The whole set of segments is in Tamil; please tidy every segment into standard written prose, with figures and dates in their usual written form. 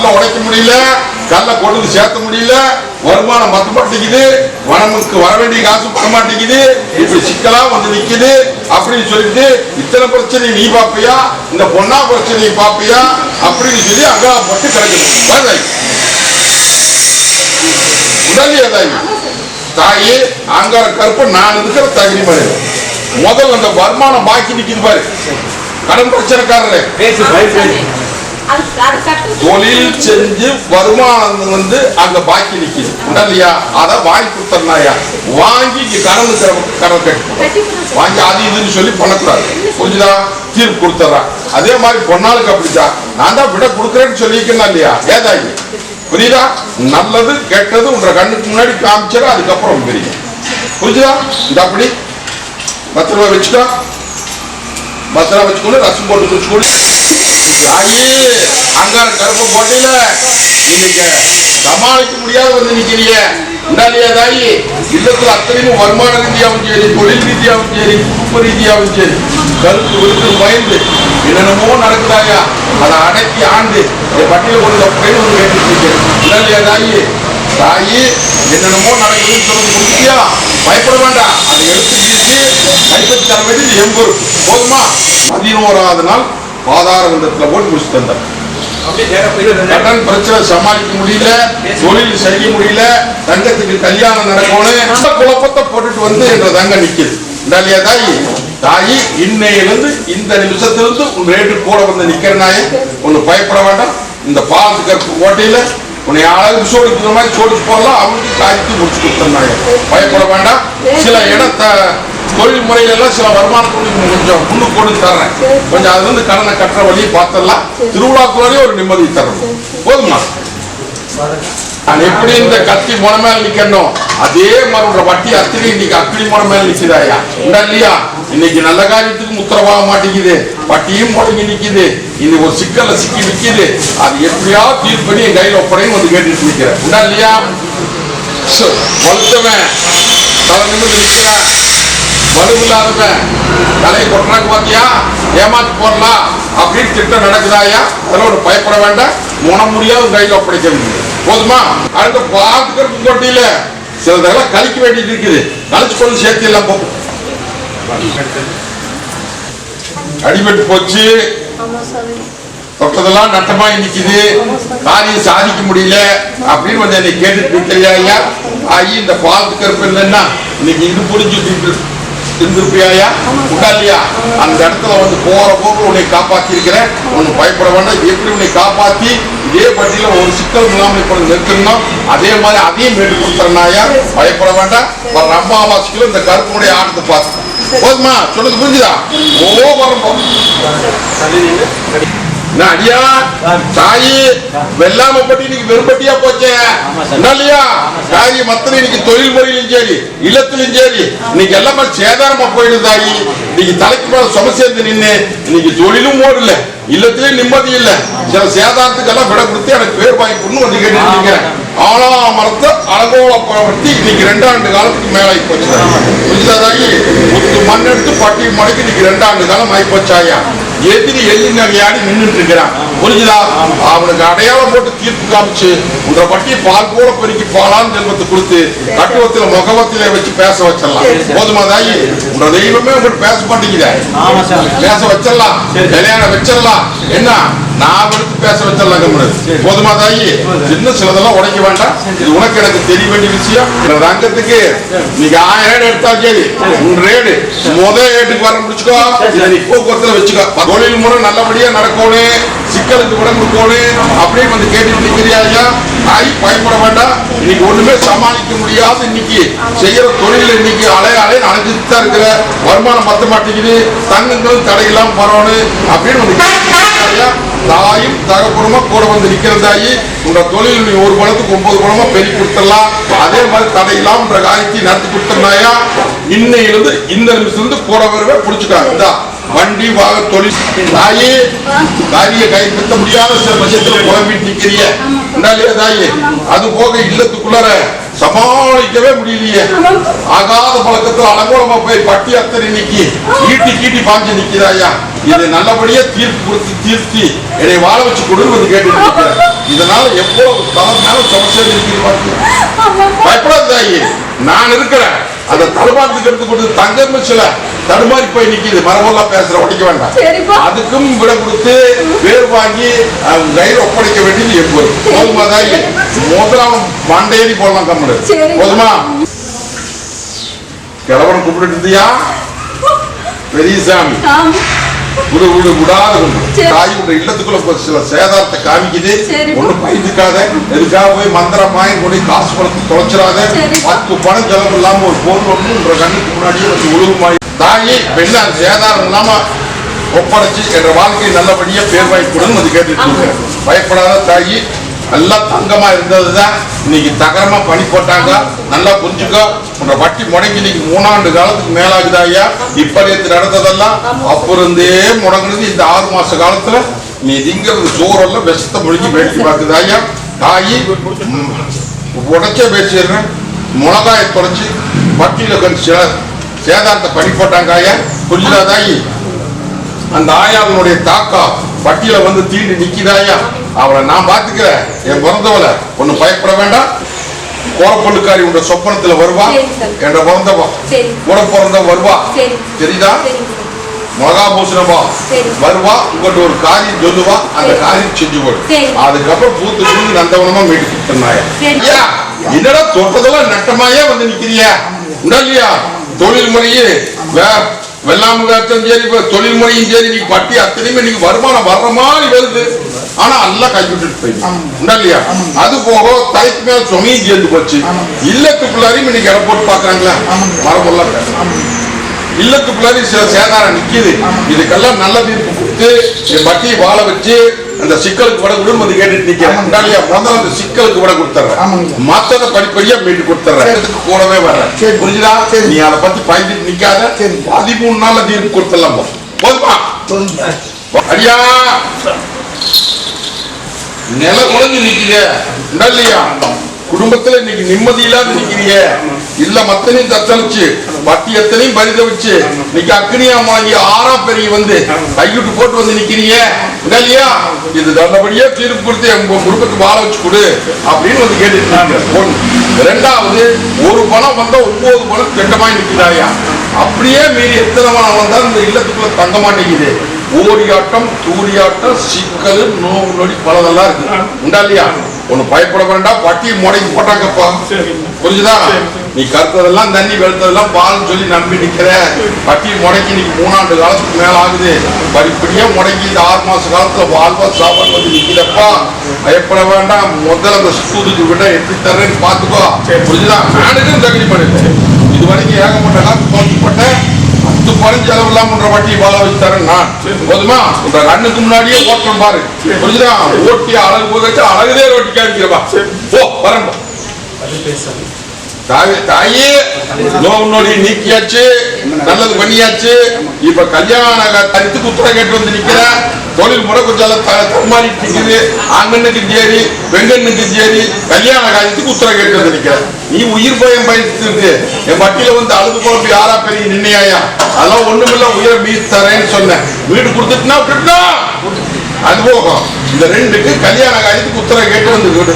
கல்ல உடைக்க முடியல, கல்ல கொண்டு சேர்த்த முடியல, வருமானம் பத்த மாட்டேங்குது, வனமுக்கு வர வேண்டிய காசு பண்ண மாட்டேங்குது, இப்படி சிக்கலா வந்து நிக்குது அப்படின்னு சொல்லிட்டு இத்தனை பிரச்சனை நீ பாப்பியா, இந்த பொண்ணா பிரச்சனையை பாப்பியா அப்படின்னு சொல்லி அங்க போட்டு கிடைக்கணும். உடனே தாயி அங்கார கருப்பு நான் இருக்கிற தகுதி மாதிரி முதல்ல அந்த வருமானம் பாக்கி நிக்குது பாரு, கடன் பிரச்சனைக்காரரு தொழில் செஞ்சு வருமானம் வந்து அங்க பாக்கி நிக்குது இல்லையா, அத வாங்கி கொடுத்தா வாங்கி கடன் கடன் கட்டி வாங்கி அது இதுன்னு சொல்லி பண்ணக்கூடாது, புரிஞ்சுதா, தீர்ப்பு கொடுத்துட்றான். அதே மாதிரி பொன்னாளுக்கு அப்படிதான் நான் தான் விட கொடுக்குறேன்னு சொல்லியிருக்கேன் இல்லையா, ஏதாயி புரியுதா, நல்லது கெட்டது உன்ற கண்ணுக்கு முன்னாடி காமிச்சிட, அதுக்கப்புறம் தெரியும், புரிஞ்சுதா. இந்த அப்படி 10 ரூபாய் வச்சுக்கோ, 10 ரூபாய் வச்சுக்கொண்டு ரசம் போட்டு வச்சுக்கொண்டு தாயி அங்கார கருப்ப போட்டியில இன்னைக்கு சமாளிக்க முடியாத வந்து நிக்கிறீங்க இல்லையா தாயி. இல்லத்துல அத்தனையும் வருமான ரீதியாகவும் சரி, தொழில் ரீதியாகவும் சரி, குடும்ப ரீதியாகவும் சரி, கருத்து விருத்து பயந்து என்னென்னமோ நடக்குதாயா, அதை அடக்கி ஆண்டு பட்டியல கொண்டு அப்படின்னு ஒரு கேட்டு இல்லையா தாயி. தாயி என்னென்னமோ நடக்குதுன்னு சொல்றது முடிச்சியா, பயப்பட வேண்டாம், அதை எடுத்து வீசி கைப்பற்றி தர வேண்டியது எம்பொரு போதுமா. 11வது நாள் பாதார விந்தத்துல போட்டு முடிச்சு தந்தார். கடன் பிரச்சனை சமாளிக்க முடியல, தொழில் செய்ய முடியல, தங்கத்துக்கு கல்யாணம் நடக்கணும், குழப்பத்தை போட்டுட்டு வந்து என்ற தங்க நிக்குது இல்லையா தாயி. தாயி இன்னையிலிருந்து இந்த நிமிஷத்திலிருந்து உன் ரேட்டு கூட வந்து நிக்கிறனாயே ஒன்னு பயப்பட வேண்டாம். இந்த பாலத்து கருப்பு கோட்டையில உன்னை அழகு சோடிக்கிற மாதிரி சோடிச்சு போடலாம், அவங்களுக்கு காய்ச்சி முடிச்சு கொடுத்தனாயே பயப்பட வேண்டாம். சில இடத்த தொழில் முறையில எல்லாம் சில வருமானத்துக்கு கொஞ்சம் முன்னுக்கு கொண்டு தர்றேன், கொஞ்சம் அது வந்து கடனை கட்டுற வழியை பார்த்தலாம், திருவிழாக்குள்ளே ஒரு நிம்மதி தரணும் போதுமா. நான் எப்படி இந்த கத்தி முனை மேல நிக்கணும், அதே மாதிரி வட்டி அத்திரி இன்னைக்கு அக்கிளி முனை மேல நிக்குதாயா இல்லையா. இன்னைக்கு நல்ல காரியத்துக்கு முத்திரவாக மாட்டேங்குது, வட்டியும் முடங்கி நிக்குது, இன்னைக்கு ஒரு சிக்கல்ல சிக்கி நிக்குது, அது எப்படியா தீர்ப்பு பண்ணி என் கையில் ஒப்படையும் வந்து கேட்டுட்டு நிக்கிறேன் இல்லையா. வலுத்தவன் தலை நிமிர்ந்து நிற்கிறான், வலுவில்லாதவன் தலையை கொட்டுறாங்க பாத்தியா, ஏமாத்தி போடலாம் அப்படின்னு திட்டம் நடக்குதாயா, அதெல்லாம் ஒரு பயப்பட வேண்டாம், முன முடியாத கையில் ஒப்படைக்க முடியும் போதுமா. அடுத்த பார்த்துக்கிறது போட்டியில சிலதெல்லாம் கழிக்க வேண்டியது இருக்குது, கழிச்சு கொண்டு சேர்த்து எல்லாம் போகும். அடிபட்டு போச்சு, தொட்டதெல்லாம் நட்டமாயி நிக்குது, காரியம் சாதிக்க முடியல அப்படின்னு வந்து என்னை கேட்டுட்டு நிற்கிறியா ஐயா. ஆகி இந்த பாலத்து கருப்பு இல்லைன்னா இன்னைக்கு இது புரிஞ்சு இருந்திருப்பியா இல்லையா. அந்த இடத்துல வந்து போற போக்கு உன்னை காப்பாத்தி இருக்கிறேன், உன்னை பயப்பட வேண்டாம். எப்படி உன்னை காப்பாத்தி இதே பட்டியல ஒரு சிக்கல் இல்லாமல் இப்ப நிறுத்தணும், அதே மாதிரி அதையும் மேட்டு கொடுத்துறனாயா பயப்பட வேண்டாம். வர அம்மாவாசிக்குள்ள இந்த கருப்புடைய ஆட்டத்தை பார்த்து போதுமா, சொல்லுங்க புரிஞ்சுதா. அடியா தாயி வெள்ளாம பட்டி இன்னைக்கு வெறும்பட்டியா போச்சே இல்லையா தாயி. மத்தனை இன்னைக்கு தொழில் முறையிலும் சரி, இல்லத்திலும் சரி, இன்னைக்கு எல்லாமே சேதாரமா போயிடுது தாயி. இன்னைக்கு தலைக்கு மேல சும சேர்ந்து நின்று இன்னைக்கு தொழிலும் ஓடல, இல்லத்திலயும் நிம்மதி இல்ல, சில சேதாரத்துக்கெல்லாம் விட கொடுத்து எனக்கு பேர் வாங்கி கொண்டு வந்து கேட்டு ஆனா மரத்தை அலங்கோல பற்றி இன்னைக்கு 2 ஆண்டு காலத்துக்கு மேல ஆகி போச்சு புரிஞ்சுதா தாயி. மண் எடுத்து பட்டி மடக்கி இன்னைக்கு 2 ஆண்டு காலம் ஆகி போச்சாயா. எதிரி எள்ளி நகையாடி நின்றுட்டு இருக்கிறான் புரிஞ்சுதா. அவனுக்கு அடையாளம் போட்டு தீர்ப்பு காமிச்சு உன்ற பட்டி பால் கூட பெருக்கி பாலான்னு செல்வத்தை கொடுத்து கட்டுவத்தில முகவத்தில வச்சு பேச வச்சிடலாம் போதுமா தாயி. உன்ற தெய்வமே உங்களுக்கு பேச மாட்டேங்குத, பேச வச்சிடலாம், கல்யாணம் வச்சிடலாம், என்ன நான் எடுத்து பேச வச்சிடலாம் போதுமா தாயி. இன்னும் சிலதெல்லாம் உடைக்க வேண்டாம், இது உனக்கு எனக்கு தெரிய வேண்டிய விஷயம். ரங்கத்துக்கு நீங்க 1000 ரேடு எடுத்தா சரி, உன் ரேடு முதல் ரேட்டுக்கு வர முடிச்சுக்கோ, இதை போக்குவரத்துல வச்சுக்கோ. தொழில் முறை நல்லபடியா நடக்கணும், சிக்கலுக்கு விட கொடுக்கணும் அப்படின்னு வந்து கேட்டு நிற்கிறியா தாய். பயப்பட வேண்டாம், இன்னைக்கு ஒண்ணுமே சமாளிக்க முடியாது. இன்னைக்கு செய்யற தொழில் இன்னைக்கு அலைய அணைஞ்சிட்டு தான் இருக்கிற, வருமானம் பத்த மாட்டேங்குது, தங்கங்களும் தடையெல்லாம் வரணும் அப்படின்னு வந்து தாயும் தகப்பனமா கூட வந்து நிக்கிறதாயி. உங்க தொழில் நீ ஒரு பணத்துக்கு 9 பணமா பெருக்கி கொடுத்துடலாம், அதே மாதிரி தடையெல்லாம் காரியத்தை நடத்தி கொடுத்துருந்தாயா. இன்னையிலிருந்து இந்த நிமிஷம் கூட வரவே பிடிச்சுக்காங்க. வண்டி வாக தொழில் தாயே காரிய கைப்பற்ற முடியாத சில பட்சத்தில் புலம்பிட்டு நிக்கிறிய தாயே. அது போக இல்லத்துக்குள்ளார சமாளிக்கவே முடியலையே, ஆகாத பழக்கத்துல அலங்கோலமா போய் பட்டி அத்தனை நிக்கி கீட்டி பாஞ்சு நிக்கிறாயா. இதை நல்லபடியா தீர்ப்பு கொடுத்து தீர்த்தி என்னை வாழ வச்சு கொடுன்னு வந்து கேட்டு இதனால அதனால எவ்வளவு தலைமையான சமஸ்தை இருக்குது பயப்படாத தாயி, நான் இருக்கிறேன். அந்த தடுமாற்றத்துக்கு எடுத்து கொடுத்து தங்கன்னு சில தடுமாறி போய் நிக்குது. மரபெல்லாம் பேசுற உடைக்க வேண்டாம். அதுக்கும் விட கொடுத்து பேர் வாங்கி கையில் ஒப்படைக்க வேண்டியது எப்போது போதுமா தாயி? முதல்ல அவன் மண்டையடி போடலாம் கம்முடு போதுமா? கிழவனை கூப்பிட்டு இருந்தியா பெரியசாமி? விடு விடு விடாத தாயோட இல்லத்துக்குள்ள சில சேதாரத்தை காமிக்குது. ஒண்ணு பயந்துக்காத, எதுக்காக போய் மந்திரம் வாங்கி கொண்டு காசு பணத்தை தொலைச்சிடாத. 10 பணம் செலவு இல்லாம ஒரு பொருள் ஒண்ணு கண்ணுக்கு முன்னாடியே வந்து உழுவுமாய் தாயி பெண்ண சேதாரம் இல்லாம ஒப்படைச்சு என்ற வாழ்க்கையை நல்லபடியா பேர் வாங்கி கொடுன்னு அது கேட்டுட்டு இருக்க. பயப்படாத தாயி, நல்லா தங்கமா இருந்ததுதான் இன்னைக்கு தகரமா பணி போட்டாங்க. நல்லா புரிஞ்சுக்கோ, உன்ற வட்டி முடங்கி இன்னைக்கு 3 ஆண்டு காலத்துக்கு மேலாகுது ஐயா. இப்ப நேற்று நடந்ததெல்லாம் அப்புறந்தே முடங்குனது. இந்த 6 மாச காலத்துல நீ திங்கிறது சோறெல்லாம் விஷத்தை முழுங்கி வேடிக்கை பார்க்குது ஐயா. தாயி உடைச்சே பேசிடுறேன். மிளகாயை தொடச்சி வட்டியில கொஞ்சம் சேதாரத்தை பணி போட்டாங்க ஐயா. புரிஞ்சுதா தாயி? அந்த ஆயாவினுடைய தாக்கா வட்டியில வந்து தீண்டு நிக்கிறாயா. அவளை நான் பாத்துக்கிறேன். என் பிறந்தவளை ஒண்ணு பயப்பட வேண்டாம். கோரப்பொண்ணுக்காரி உங்க சொப்பனத்துல வருவா. என்ற பிறந்தவா கூட பிறந்த வருவா. தெரியுதா? மகாபூஷணமா வருவா. உங்கள்கிட்ட ஒரு காரியம் சொல்லுவா. அந்த காரியம் செஞ்சு போடு. அதுக்கப்புறம் பூத்து பூந்து நந்தவனமா மீட்டு கொடுத்தனாயா. என்னடா சொல்றதெல்லாம் நட்டமாயே வந்து நிக்கிறிய இல்லையா? தொழில் முறையே வெள்ளாமுகாச்சும் சரி, தொழில் முறையும் சரி, நீ பட்டி அத்தனையுமே நீங்க வருமானம் வர்ற மாதிரி வருது. ஆனா எல்லாம் கைவிட்டு போயிடும் இல்லையா? அது போக தலைக்கு மேல சுமையும் சேர்ந்து போச்சு. இல்லத்துக்குள்ளாரையும் இன்னைக்கு இடம் போட்டு பாக்குறாங்களா? மரபெல்லாம் இல்லத்துக்குள்ளாரி சில சேதாரம் நிக்குது. இதுக்கெல்லாம் நல்ல தீர்ப்பு கொடுத்து என் பட்டியை வாழ வச்சு அந்த சிக்கலுக்கு விட கொடுன்னு வந்து கேட்டுட்டு நிக்கிறேன். முதல்ல அந்த சிக்கலுக்கு விட கொடுத்துறேன். மத்தத படிப்படியா மீட்டு கொடுத்துறேன். கூடவே வர்றேன். புரிஞ்சுதா? நீ அதை பத்தி பயந்துட்டு நிக்காத. 13 நாள்ல தீர்ப்பு கொடுத்துடலாம். போதுமா? அடியா நில குழஞ்சு நிக்கிற இல்லையா? குடும்பத்துல இன்னைக்கு நிம்மதி இல்லாத நிக்கிறீங்க. இல்ல மத்தனையும் தத்தளிச்சு பட்டி எத்தனையும் பரித வச்சு இன்னைக்கு அக்னியா வாங்கி 6ஆம் பெரிய வந்து கைவிட்டு போட்டு வந்து நிக்கிறீங்க இல்லையா? இது நல்லபடியா தீர்ப்பு கொடுத்து உங்க குடும்பத்துக்கு வாழ வச்சு கொடு அப்படின்னு வந்து கேட்டுட்டு. ரெண்டாவது, ஒரு பணம் வந்தா 9 பணம் கெட்டமாய் நிக்கிறாயா. அப்படியே மீறி எத்தனை பணம் வந்தாலும் இந்த இல்லத்துக்குள்ள தங்க மாட்டேங்குது. ஓடியாட்டம் தூடியாட்டம் சிக்கல் நோவு நொடி பலதெல்லாம் இருக்கு உண்டா இல்லையா? ஒண்ணு பயப்பட வேண்டாம். பட்டியை முடங்கி போட்டாங்கப்பா. புரிஞ்சுதா? நீ கருத்ததெல்லாம் தண்ணி வெளுத்ததெல்லாம் பால்னு சொல்லி நம்பி நிக்கிற. பட்டியை முடங்கி நீங்க 3 ஆண்டு காலத்துக்கு மேல ஆகுது. படிப்படியா முடங்கி இந்த 6 மாச காலத்துல வாழ்வா சாப்பாடு வந்து நிக்கிறப்பா. பயப்பட வேண்டாம். முதல்ல அந்த ஸ்கூலுக்கு விட எப்படி தர்றேன்னு பாத்துக்கோ. புரிஞ்சுதா? நானுக்கும் தகுதி பண்ணுது. இது வரைக்கும் ஏகப்பட்ட காலத்து தோற்றப்பட்ட 10 பணம் செலவு இல்லாம வட்டி வாழ வச்சு தரேன் நான். போதுமா? உங்க கண்ணுக்கு முன்னாடியே ஓட்டம் பாரு. புரிஞ்சுதா? ஓட்டி அழகு போக வச்சு அழகுதே ரோட்டி காமிக்கிறப்பா. ஓ வரம்பா தாயே நோடி நீக்கியாச்சு, நல்லது பண்ணியாச்சு. இப்ப கல்யாண தனித்துக்கு உத்தரவு கேட்டு வந்து நிக்கிற. தொழில் முறை கொஞ்சம் தடுமாறிட்டு நிக்குது. ஆங்கண்ணுக்கு சேரி வெங்கண்ணுக்கு சேரி கல்யாண காரியத்துக்கு உத்தரவு கேட்டு வந்து நிக்கிற. நீ உயிர் பயம் பயத்து இருக்கு. என் வட்டியில வந்து அழுது குழம்பு 6ஆம் பெரிய நின்னையா? அதெல்லாம் ஒண்ணுமில்ல, உயிரை மீது தரேன்னு சொன்னேன். வீடு கொடுத்துட்டுனா விட்டுட்டா அது போகும். இந்த 2க்கு கல்யாண காரியத்துக்கு உத்தரவு கேட்டு வந்து வீடு.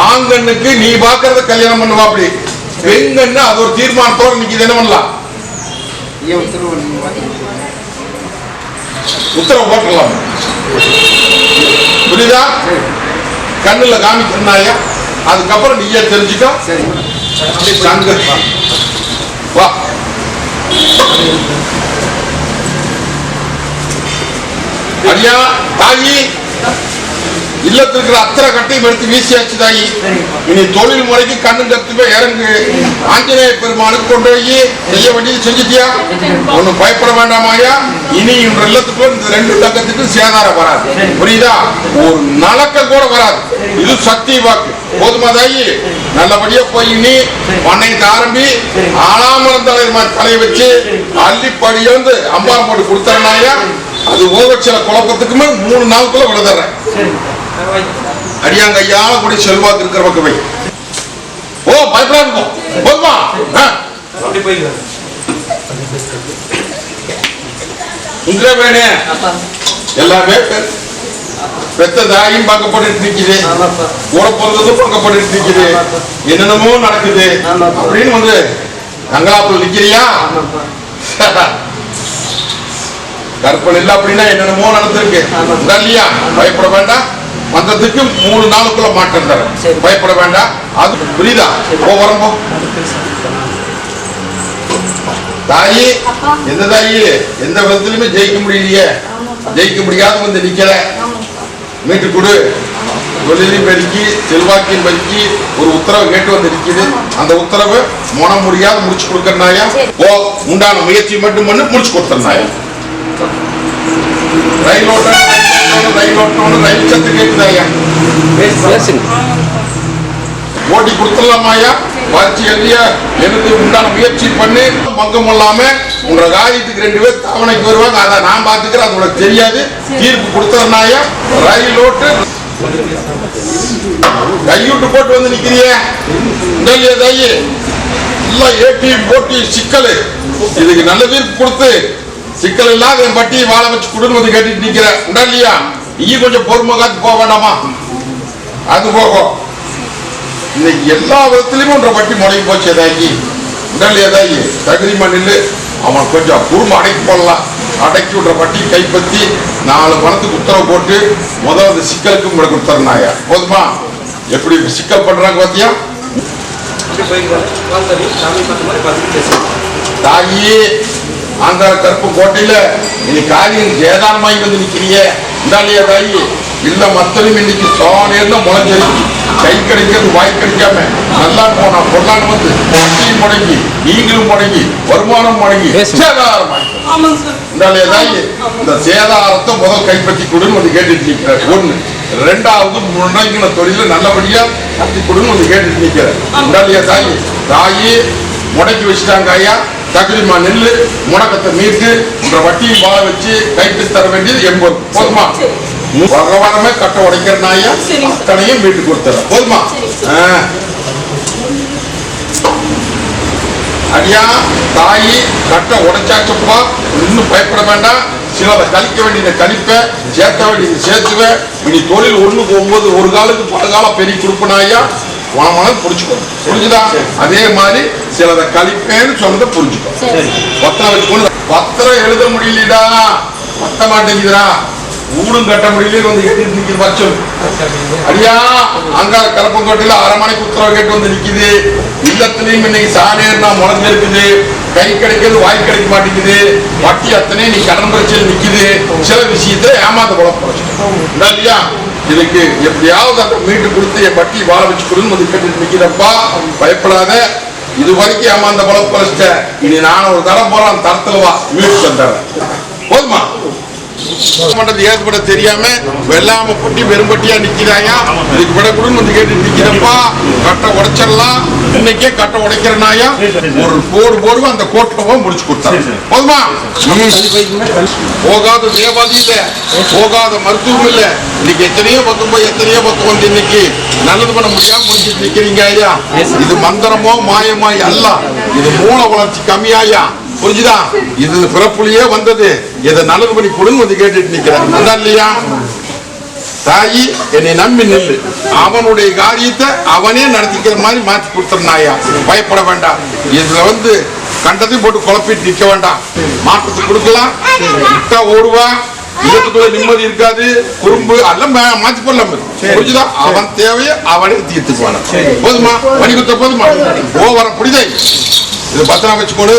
ஆங்கண்ணுக்கு நீ பாக்குறத கல்யாணம் பண்ணுவா. அப்படி பெண்கண்ணு அது ஒரு தீர்மானத்தோட நிக்குது. என்ன பண்ணலாம்? உத்தரவு போட்டுடலாம். புரியுதா? கண்ணுல காமிக்கிறாயா? அதுக்கப்புறம் நீயே தெரிஞ்சுக்கோ. வா ஐயா. தாயி இல்லத்துல இருக்கிற அத்தனை கட்டையும் எடுத்து வீசியாச்சு தாயி. இனி தொழில் முறைக்கு கண்ணு கத்து போய் இறங்கு. ஆஞ்சநேய பெருமானுக்கு கொண்டு போய் செய்ய வேண்டியது செஞ்சுட்டியா? ஒன்னும் பயப்பட வேண்டாமாயா. இனி இன்ற இல்லத்துக்குள்ள இந்த 2 தங்கத்துக்கு சேதாரம் வராது. புரியுதா? ஒரு நலக்க கூட வராது. இது சக்தி வாக்கு. போதுமா தாயி? நல்லபடியா போய் நீ பண்ணையத்தை ஆரம்பி ஆளாமரம் தலையை வச்சு அள்ளிப்படிய வந்து அம்பாரம் போட்டு கொடுத்தனாயா. அது ஓகச்சில குழப்பத்துக்குமே 3 நாளுக்குள்ள விடுதறேன். அடியாங்க ஐயால கூட செல்வாக்கு இருக்கிற பக்கமே. ஓ பயப்படாது. போதுமா? அப்படி போய் உங்களே வேணே எல்லாமே பெத்த தாயும் பக்கப்பட்டு நிக்குது, கூட பிறந்ததும் பக்கப்பட்டு நிக்குது, என்னென்னமோ நடக்குது அப்படின்னு வந்து கங்களாப்புல நிக்கிறியா? கற்பனை இல்ல அப்படின்னா என்னென்னமோ நடந்திருக்கு இல்லையா? பயப்பட வேண்டாம். வந்ததுக்கு 3 நாளுக்குள்ள மாற்றம் தர, பயப்பட வேண்டாம். அது புரியுதா? வரம்போ தாயி, எந்த தாயி எந்த விதத்திலுமே ஜெயிக்க முடியலையே, ஜெயிக்க முடியாத வந்து நிக்கல, மீட்டு கொடு, தொழிலையும் பெருக்கி செல்வாக்கையும் பெருக்கி ஒரு உத்தரவு கேட்டு வந்து நிக்குது. அந்த உத்தரவு மனம் முடியாத முடிச்சு கொடுக்கறனாயா? உண்டான முயற்சி மட்டும் பண்ணு, முடிச்சு கொடுத்தனாயா? ரயில் ஓட்டணும், ரயில் ஓட்டணும், ரயில் சத்து கேட்குதாயா? ஓட்டி கொடுத்துடலாமாயா? வச்சு எழுதிய எனக்கு உண்டான முயற்சி பண்ணி பங்கம் இல்லாம உங்க காரியத்துக்கு 2 பேர் தவணைக்கு வருவாங்க, அதை நான் பாத்துக்கிறேன், அது உனக்கு தெரியாது. தீர்ப்பு கொடுத்தனாயா? ரயில் ஓட்டு கையூட்டு போட்டு வந்து நிக்கிறியே தாயி, இல்ல ஏட்டி போட்டி சிக்கல், இதுக்கு நல்ல தீர்ப்பு கொடுத்து சிக்கல் இல்லாத என் பட்டியை வாழ வச்சு கொடுன்னு வந்து கேட்டுட்டு நிக்கிற உண்டா இல்லையா? நீ கொஞ்சம் பொறுமை காத்து போக வேண்டாமா? அது போகும். இன்னைக்கு எல்லா விதத்திலுமே உன்ற பட்டி முடங்கி போச்சு தாக்கி உண்டா இல்லையா? தாயி தகுதிமா நில்லு, அவன் கொஞ்சம் குடும்பம் அடக்கி போடலாம். அடக்கி விடுற பட்டி கைப்பற்றி 4 பணத்துக்கு உத்தரவு போட்டு முதல் அந்த சிக்கலுக்கு உங்களை கொடுத்துறனாயா? போதுமா? எப்படி சிக்கல் பண்றாங்க பாத்தியா? தாயி ஆந்திர கருப்பு கோட்டையில இனி காரியம் ஜேதானமாய் வந்து நிக்கிறியே இந்தாலியா தாயி? இல்ல மத்தனும் இன்னைக்கு சோனேர்ல முளைஞ்சிருக்கு. கை கிடைக்கிறது வாய் கிடைக்காம நல்லா போனா பொருளான்னு வந்து வட்டியும் முடங்கி, நீங்களும் முடங்கி, வருமானம் முடங்கி சேதாரமாய் இந்தாலியா தாயி? இந்த சேதாரத்தை முதல் கைப்பற்றி கொடுன்னு வந்து கேட்டுட்டு நிக்கிற. 1. 2வது முடங்கின தொழில நல்லபடியா கட்டி கொடுன்னு வந்து கேட்டுட்டு நிக்கிற இந்தாலியா தாயி? தாயி முடக்கி வச்சுட்டாங்க ஐயா, தகுதிமா நெல்லு, முடக்கத்தை மீட்டு உன்ற வட்டியை வாழ வச்சு கைட்டு தர வேண்டியது 80. போதுமா? வரவாரமே கட்ட உடைக்கிறனாயா? அத்தனையும் மீட்டு கொடுத்துற. போதுமா? அடியா தாயி கட்ட உடைச்சாச்சப்பா, இன்னும் பயப்பட வேண்டாம். சிலதை கழிக்க வேண்டியதை கழிப்ப, சேர்த்த வேண்டியதை சேர்த்துவ. இனி தொழில் 1க்கு 9 ஒரு காலுக்கு 10 காலம் பெரிய கொடுப்பனாயா? மனம் புரிச்சுக்கோ, புரிஞ்சுதா? அதே மாதிரி சிலதை கழிப்பேன்னு சொன்னதை புரிஞ்சுக்கோ. பத்திரம் வச்சுக்கொண்டு பத்திரம் எழுத முடியலடா, பத்த மாட்டேங்குதுடா, ஊடும் கட்ட முடியல வந்து கேட்டு நிக்குது. பச்சம் அடியா அங்கார கலப்பங்கோட்டையில 1/2 மணிக்கு உத்தரவு கேட்டு வந்து நிக்குது. இல்லத்திலையும் இன்னைக்கு சாணேர்னா முளைஞ்சிருக்குது. கை கிடைக்கிறது வாய் கிடைக்க மாட்டேங்குது. வட்டி அத்தனை நீ கடன் பிரச்சனை நிக்குது. சில விஷயத்தை ஏமாந்த குழப்பம் இல்லையா? இதுக்கு எப்படியாவது அந்த மீட்டு கொடுத்து என் வட்டி வாழ வச்சு கொடுன்னு வந்து கேட்டு நிக்கிறப்பா. பயப்படாத, இது வரைக்கும் ஏமாந்த குழப்பம் குறைச்சிட்ட. இனி நான் ஒரு தரம் போறேன், தரத்துல வா மீட்டு தந்துடுறேன். போதுமா? ஏற்பட தெரியாம வெள்ளாம பொட்டி வெறும்பட்டியா நிக்கிறாயா? இதுக்கு விட கொடுன்னு வந்து கேட்டு நிக்கிறப்பா. கட்ட உடைச்சிடலாம், இன்னைக்கே கட்ட உடைக்கிறனாயா? ஒரு போடுவா அந்த கோட்டை முடிச்சு கொடுத்தாரு. போதுமா? போகாத தேவாதி இல்ல, போகாத மருத்துவம் இல்ல. இன்னைக்கு எத்தனையோ பக்கம் போய் எத்தனையோ பக்கம் வந்து இன்னைக்கு நல்லது பண்ண முடியாம முடிச்சுட்டு நிக்கிறீங்க ஐயா. இது மந்திரமோ மாயமோ அல்ல, இது மூல வளர்ச்சி கம்மியாயா? புரிஞ்சுதா? இது பிறப்புலயே வந்தது. எதை நல்லது பண்ணி கொடுன்னு வந்து கேட்டுட்டு நிக்கிறேன் இல்லையா? தாயி என்னை நம்பி நில்லு, அவனுடைய காரியத்தை அவனே நடத்திக்கிற மாதிரி மாற்றி கொடுத்துருந்தாயா? பயப்பட வேண்டாம். இதுல வந்து கண்டத்தையும் போட்டு குழப்பிட்டு நிக்க வேண்டாம். மாற்றத்தை கொடுக்கலாம், விட்டா ஓடுவா, இதற்குள்ள நிம்மதி இருக்காது. குறும்பு எல்லாம் மாற்றி போடலாம். புரிஞ்சுதா? அவன் தேவையை அவனே தீர்த்துக்குவான. போதுமா? பணி கொடுத்த போதுமா? வர புரியுதை? இது பத்திரம் வச்சுக்கொடு.